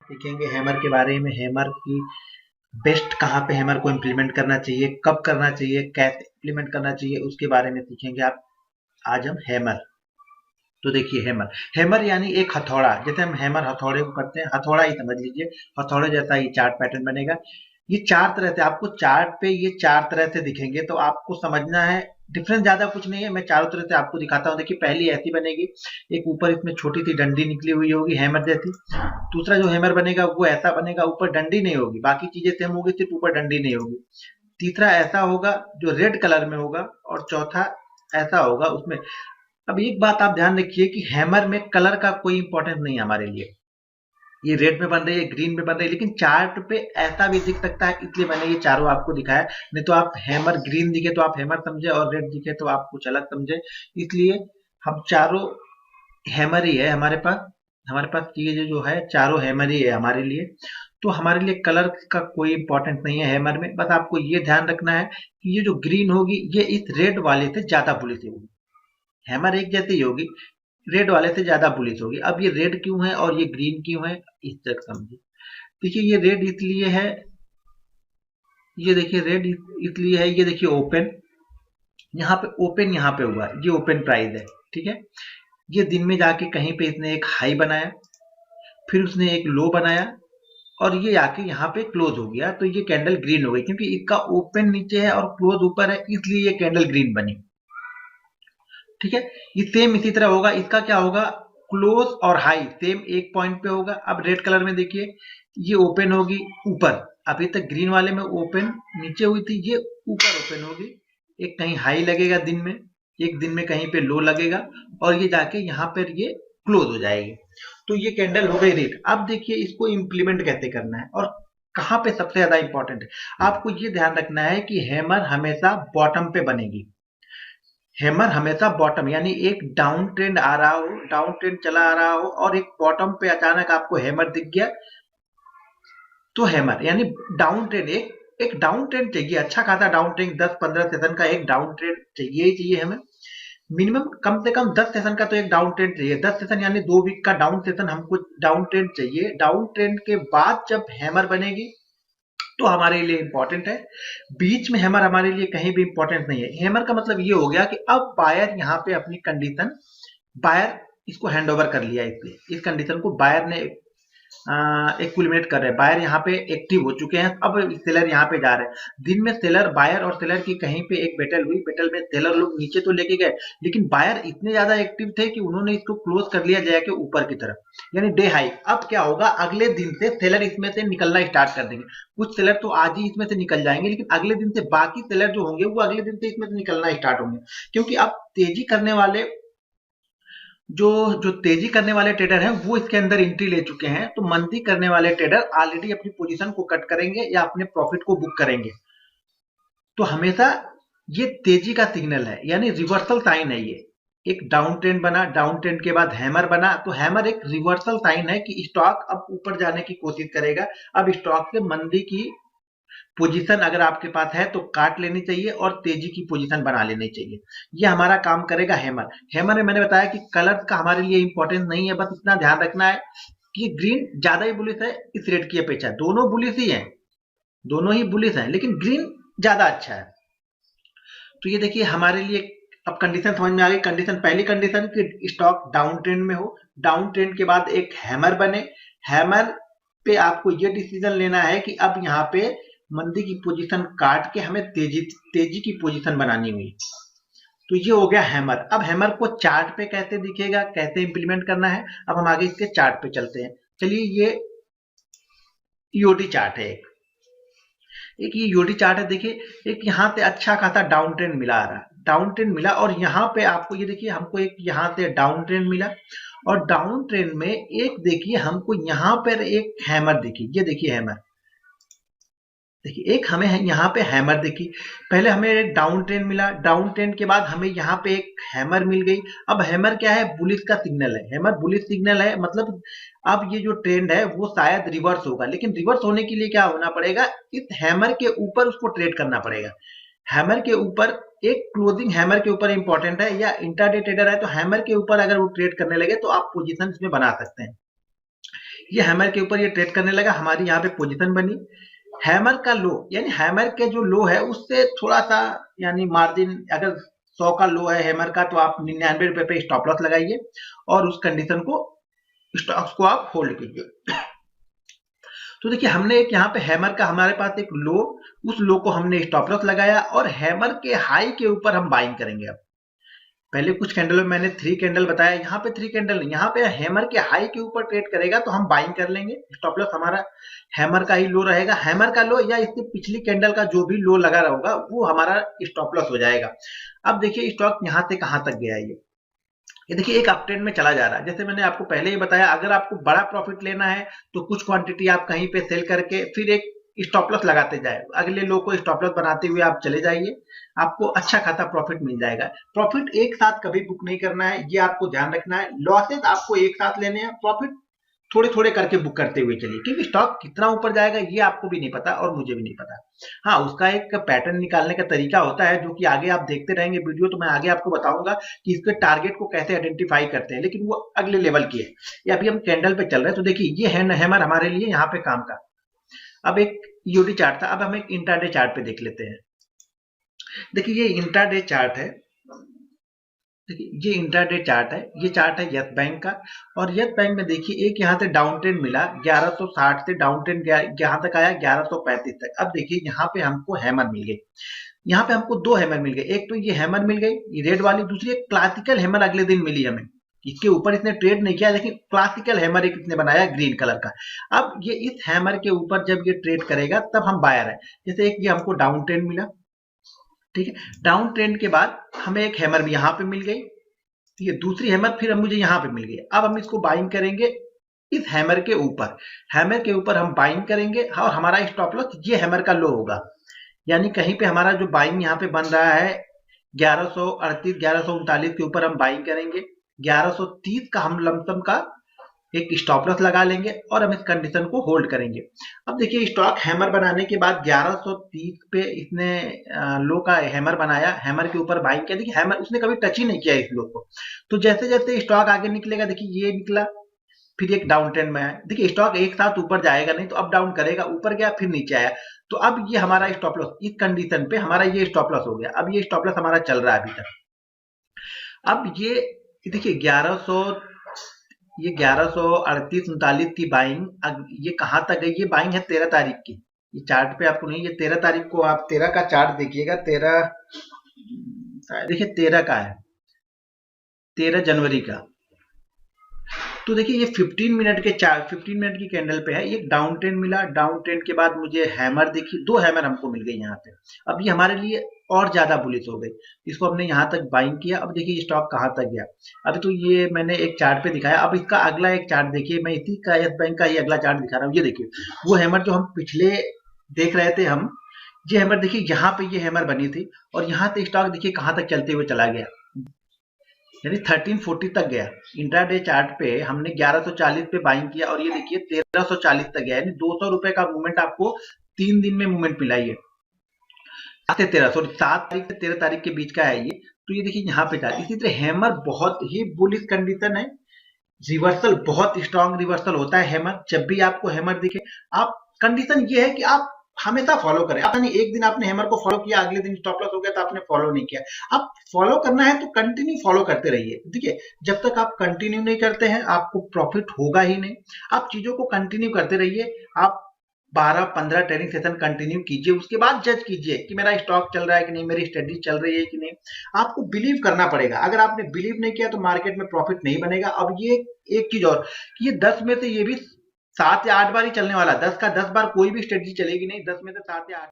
सीखेंगे हैमर के बारे में। हैमर की बेस्ट कहाँ पे हैमर को इम्प्लीमेंट करना चाहिए, कब करना चाहिए, कैसे इम्प्लीमेंट करना चाहिए, उसके बारे में सीखेंगे आप। आज हम हैमर, तो देखिए हैमर, हैमर यानी एक हथौड़ा। जैसे हम हैमर हथौड़े को करते हैं, हथौड़ा ही समझ लीजिए। हथौड़े जैसा ही चार्ट पैटर्न बनेगा। ये चार तरह से आपको चार्ट पे ये चार तरह से दिखेंगे, तो आपको समझना है। डिफरेंस ज्यादा कुछ नहीं है, मैं चारों तरह से आपको दिखाता हूँ। देखिए पहली ऐसी बनेगी, एक ऊपर इसमें छोटी सी डंडी निकली हुई होगी हैमर जैसी। दूसरा जो हैमर बनेगा वो ऐसा बनेगा, ऊपर डंडी नहीं होगी, बाकी चीजें सेम होगी, सिर्फ ऊपर डंडी नहीं होगी। तीसरा ऐसा होगा जो रेड कलर में होगा, और चौथा ऐसा होगा उसमें। अब एक बात आप ध्यान रखिए कि हैमर में कलर का कोई इंपॉर्टेंस नहीं है हमारे लिए। ये रेड में बन रही है, ग्रीन में बन रही है, लेकिन चार्ट पे ऐसा भी दिख सकता है, इसलिए मैंने ये चारों आपको दिखाया। नहीं तो आप हैमर ग्रीन दिखे तो आप हैमर समझे, और रेड दिखे तो आप कुछ अलग समझे। इसलिए हम चारों हैमर ही है हमारे पास। हमारे पास ये जो है चारों हैमर ही है हमारे लिए। तो हमारे लिए कलर का कोई इंपॉर्टेंस नहीं है हैमर में। बस आपको ये ध्यान रखना है कि ये जो ग्रीन होगी ये इस रेड वाले से ज्यादा बुलिश होगी। हैमर एक जैसी ही होगी, रेड वाले से ज्यादा बुलिश होगी। अब ये रेड क्यों है और ये ग्रीन क्यों है, इस तक समझिए। देखिए ये रेड इसलिए है, ये देखिए रेड इसलिए है, ये देखिए ओपन, यहाँ पे ओपन, यहाँ पे हुआ, ये ओपन प्राइस है। ठीक है, ये दिन में जाके कहीं पे इसने एक हाई बनाया, फिर उसने एक लो बनाया, और ये आके यहाँ पे क्लोज हो गया, तो ये कैंडल ग्रीन हो गई। क्योंकि इसका ओपन नीचे है और क्लोज ऊपर है, इसलिए ये कैंडल ग्रीन बनी। ठीक है, ये सेम इसी तरह होगा। इसका क्या होगा, क्लोज और हाई सेम एक पॉइंट पे होगा। अब रेड कलर में देखिए, ये ओपन होगी ऊपर, अभी तक ग्रीन वाले में ओपन नीचे हुई थी, ये ऊपर ओपन होगी। एक कहीं हाई लगेगा दिन में, एक दिन में कहीं पे लो लगेगा, और ये जाके यहाँ पर ये क्लोज हो जाएगी। तो ये कैंडल हो गई रेड। अब देखिए इसको इम्प्लीमेंट कैसे करना है और कहाँ पे सबसे ज्यादा इंपॉर्टेंट है। आपको ये ध्यान रखना है कि हैमर हमेशा बॉटम पे बनेगी। हैमर हमेशा बॉटम, यानी एक डाउन ट्रेंड आ रहा हो, डाउन ट्रेंड चला आ रहा हो, और एक बॉटम पे अचानक आपको हैमर दिख गया, तो हैमर यानी डाउन ट्रेंड, एक डाउन ट्रेंड चाहिए, अच्छा खासा डाउन ट्रेंड, 10-15 सेशन का एक डाउन ट्रेंड चाहिए ही चाहिए हमें। मिनिमम कम से कम 10 सेशन का तो एक डाउन ट्रेंड चाहिए। 10 सेशन यानी 2 वीक का डाउन सेशन हमको डाउन ट्रेंड चाहिए। डाउन ट्रेंड के बाद जब हैमर बनेगी तो हमारे लिए इंपॉर्टेंट है। बीच में हैमर हमारे लिए कहीं भी इंपॉर्टेंट नहीं है। हैमर का मतलब ये हो गया कि अब बायर यहाँ पे अपनी कंडीशन, बायर इसको हैंड ओवर कर लिया, इसलिए इस कंडीशन को बायर ने एक्विलिब्रेट कर रहे हैं। बायर यहाँ पे एक्टिव हो चुके हैं, अब सेलर यहाँ पे जा रहे हैं। दिन में सेलर, बायर और सेलर की कहीं पे एक बैटल हुई, बैटल में सेलर लोग नीचे तो लेके गए, लेकिन बायर इतने ज्यादा एक्टिव थे कि उन्होंने इसको क्लोज कर लिया जाके ऊपर की तरफ, यानी डे हाई। अब क्या होगा, अगले दिन से सेलर इसमें से निकलना स्टार्ट कर देंगे। कुछ सेलर तो आज ही इसमें से निकल जाएंगे, लेकिन अगले दिन से बाकी सेलर जो होंगे वो अगले दिन से इसमें से निकलना स्टार्ट होंगे। क्योंकि अब तेजी करने वाले, जो जो तेजी करने वाले ट्रेडर हैं वो इसके अंदर एंट्री ले चुके हैं, तो मंदी करने वाले ट्रेडर ऑलरेडी अपनी पोजीशन को कट करेंगे या अपने प्रॉफिट को बुक करेंगे। तो हमेशा ये तेजी का सिग्नल है, यानी रिवर्सल साइन है। ये एक डाउन ट्रेंड बना, डाउन ट्रेंड के बाद हैमर बना, तो हैमर एक रिवर्सल साइन है कि स्टॉक अब ऊपर जाने की कोशिश करेगा। अब स्टॉक से मंदी की पोजीशन अगर आपके पास है तो काट लेनी चाहिए और तेजी की पोजीशन बना लेनी चाहिए। ये हमारा काम करेगा हैमर। हैमर में मैंने बताया कि कलर का हमारे लिए इंपॉर्टेंस नहीं है, बस इतना ध्यान रखना है कि ये ग्रीन ज्यादा ही बुलिश है इस रेट की अपेक्षा। दोनों बुलिश ही हैं, दोनों ही बुलिश हैं, लेकिन ग्रीन ज्यादा अच्छा है। तो ये देखिए हमारे लिए अब कंडीशन समझ में आ गई। कंडीशन, पहली कंडीशन कि स्टॉक डाउन ट्रेंड में हो, डाउन ट्रेंड के बाद एक हैमर बने। हैमर पे आपको ये डिसीजन लेना है कि अब यहाँ पे मंदी की पोजीशन काट के हमें तेजी तेजी की पोजीशन बनानी हुई। तो ये हो गया हैमर। अब हैमर को चार्ट पे कैसे दिखेगा, कैसे इंप्लीमेंट करना है, अब हम आगे इसके चार्ट पे चलते हैं। चलिए, ये ईओटी चार्ट है। एक ये यूटी चार्ट है, देखिए एक यहाँ से अच्छा खासा डाउन ट्रेंड मिला आ रहा है, डाउन ट्रेंड मिला, और यहाँ पे आपको ये देखिए हमको एक यहाँ से डाउन ट्रेंड मिला, और डाउन ट्रेंड में एक देखिए हमको यहाँ पर एक हैमर दिखी। ये देखिए हैमर, देखिए एक हमें यहाँ पे हैमर दिखी। पहले हमें एक डाउन ट्रेंड मिला, डाउन ट्रेंड के बाद हमें यहाँ पे एक हैमर मिल गई। अब हैमर क्या है, बुलिश का सिग्नल है। हैमर बुलिश सिग्नल है, मतलब अब ये जो ट्रेंड है वो शायद रिवर्स होगा, लेकिन रिवर्स होने के लिए क्या होना पड़ेगा, इस हैमर के ऊपर उसको ट्रेड करना पड़ेगा। हैमर के ऊपर एक क्लोजिंग हैमर के ऊपर इंपॉर्टेंट है, या इंट्राडे ट्रेडर है तो हैमर के ऊपर अगर वो ट्रेड करने लगे तो आप पोजिशन इसमें बना सकते हैं। ये हैमर के ऊपर ये ट्रेड करने लगा, हमारी यहाँ पे पोजीशन बनी। हैमर का लो यानी हैमर के जो लो है उससे थोड़ा सा यानी मार्जिन, अगर 100 का लो है हैमर का तो आप 99 रुपए पे स्टॉप लॉस लगाइए और उस कंडीशन को, स्टॉक्स को आप होल्ड कीजिए। तो देखिए हमने एक यहाँ पे हैमर का, हमारे पास एक लो, उस लो को हमने स्टॉप लॉस लगाया और हैमर के हाई के ऊपर हम बाइंग करेंगे। अब पहले कुछ कैंडल में मैंने 3 कैंडल बताया, यहाँ पे 3 कैंडल नहीं, यहाँ पे हैमर के हाई के ऊपर ट्रेड करेगा तो हम बाइंग कर लेंगे। स्टॉप लॉस हमारा हैमर का ही लो रहेगा, हैमर का लो या इससे पिछली कैंडल का जो भी लो लगा होगा वो हमारा स्टॉप लॉस हो जाएगा। अब देखिए स्टॉक यहाँ से कहाँ तक गया है, ये देखिए एक अपट्रेंड में चला जा रहा है। जैसे मैंने आपको पहले ही बताया, अगर आपको बड़ा प्रॉफिट लेना है तो कुछ क्वांटिटी आप कहीं पे सेल करके फिर एक स्टॉप लॉस लगाते जाए, अगले लो को स्टॉप लॉस बनाते हुए आप चले जाइए, आपको अच्छा खासा प्रॉफिट मिल जाएगा। प्रॉफिट एक साथ कभी बुक नहीं करना है, ये आपको ध्यान रखना है। लॉसेस आपको एक साथ लेने हैं, प्रॉफिट थोड़े थोड़े करके बुक करते हुए चलिए, क्योंकि स्टॉक कितना ऊपर जाएगा ये आपको भी नहीं पता और मुझे भी नहीं पता। हाँ, उसका एक पैटर्न निकालने का तरीका होता है जो कि आगे आप देखते रहेंगे वीडियो, तो मैं आगे आपको बताऊंगा कि इसके टारगेट को कैसे आइडेंटिफाई करते हैं, लेकिन वो अगले लेवल की है। ये अभी हम कैंडल पे चल रहे हैं, तो देखिए ये है हैमर हमारे लिए यहाँ पे काम का। अब एक ईओडी चार्ट था, अब हम एक इंट्राडे चार्ट पे देख लेते हैं। देखिए ये इंट्राडे चार्ट है, देखिए ये इंट्राडे चार्ट है, ये चार्ट है यस बैंक का। और यस बैंक में देखिए एक यहाँ से डाउन ट्रेंड मिला 1160 से, डाउन ट्रेंड यहाँ तक आया 1135 तक। अब देखिए यहाँ पे हमको हैमर मिल गई, यहाँ पे हमको 2 हैमर मिल गए, एक तो ये हैमर मिल गई ये रेड वाली, दूसरी एक क्लासिकल हैमर अगले दिन मिली हमें। इसके ऊपर इसने ट्रेड नहीं किया, लेकिन क्लासिकल हैमर एक इसने बनाया ग्रीन कलर का। अब ये इस हैमर के ऊपर जब ये ट्रेड करेगा तब हम बायर है। जैसे एक ये हमको डाउन ट्रेंड मिला, ठीक है, डाउन ट्रेंड के बाद हमें एक हैमर भी यहाँ पे मिल गई, ये दूसरी हैमर फिर मुझे यहाँ पे मिल गई। अब हम इसको बाइंग करेंगे इस हैमर के ऊपर, हैमर के ऊपर हम बाइंग करेंगे और हमारा स्टॉप लॉस ये हैमर का लो होगा। यानी कहीं पे हमारा जो बाइंग यहाँ पे बन रहा है 1138 1139 के ऊपर हम बाइंग करेंगे, 1130 का हम लमसम का एक स्टॉप लॉस लगा लेंगे और हम इस कंडीशन को होल्ड करेंगे। अब देखिए स्टॉक हैमर बनाने के बाद 1130 पे इसने लो का हैमर बनाया, हैमर के ऊपर बाइंग किया। देखिए हैमर उसने कभी टच ही नहीं किया इस लो को। तो जैसे जैसे स्टॉक आगे निकलेगा, देखिए ये निकला फिर एक डाउन ट्रेंड में है। देखिए स्टॉक एक साथ ऊपर जाएगा नहीं, तो अप डाउन करेगा, ऊपर गया फिर नीचे आया। तो अब ये हमारा स्टॉप लॉस इस कंडीशन पे हमारा ये स्टॉप लॉस हो गया। अब ये स्टॉप लॉस हमारा चल रहा है अभी तक। अब ये देखिए 1100, ये 1138 39 की बाइंग, ये कहां तक गई, ये बाइंग है 13 तारीख की। ये चार्ट पे आपको नहीं, ये 13 तारीख को आप 13 का चार्ट देखिएगा, 13 देखिए 13 का है, 13 जनवरी का। तो देखिए ये 15 मिनट के चार्ट, 15 मिनट की कैंडल पे है, ये डाउन ट्रेंड मिला, डाउन ट्रेंड के बाद मुझे हैमर देखी, 2 हैमर हमको मिल गई यहाँ पे। अब ये हमारे लिए और ज्यादा बुलिश हो गई, इसको हमने यहाँ तक बाइंग किया। अब देखिए स्टॉक कहाँ तक गया, अभी तो ये मैंने एक चार्ट पे दिखाया। अब इसका अगला एक चार्ट देखिए, मैं इसी का यस बैंक का ही अगला चार्ट दिखा रहा हूँ। ये देखिए वो हैमर जो हम पिछले देख रहे थे हम, ये हैमर देखिए यहाँ पे ये हैमर बनी थी और यहाँ से स्टॉक देखिए कहाँ तक चलते हुए चला गया, यानी 1340 तक गया। इंट्राडे चार्ट पे हमने 1140 पे बाइंग किया और ये देखिए 1340 तक गया, यानी 200 रुपए का मूवमेंट आपको 3 दिन में मूवमेंट मिला। ये 7 तारीख से 13 तारीख के बीच का है ये। तो ये देखिए यहाँ पे था। इसी तरह हैमर बहुत ही बुलिश कंडीशन है, रिवर्सल बहुत स्ट्रॉन्ग रिवर्सल होता है हैमर। जब भी आपको हैमर दिखे, आप कंडीशन ये है कि आप हमेशा फॉलो करें। आपने एक दिन आपने हैमर को फॉलो किया, अगले दिन स्टॉप लॉस हो गया तो आपने फॉलो नहीं किया। आप फॉलो करना है तो कंटिन्यू फॉलो करते रहिए। देखिए जब तक आप कंटिन्यू नहीं करते हैं आपको प्रॉफिट होगा ही नहीं। आप चीजों को कंटिन्यू करते रहिए, आप 12-15 ट्रेडिंग सेशन कंटिन्यू कीजिए, उसके बाद जज कीजिए कि मेरा स्टॉक चल रहा है कि नहीं, मेरी स्टडी चल रही है कि नहीं। आपको बिलीव करना पड़ेगा, अगर आपने बिलीव नहीं किया तो मार्केट में प्रॉफिट नहीं बनेगा। अब ये एक चीज और, ये 10 में से ये भी 7 या 8 बार ही चलने वाला, 10 का 10 बार कोई भी स्ट्रेटजी चलेगी नहीं, 10 में से 7 या 8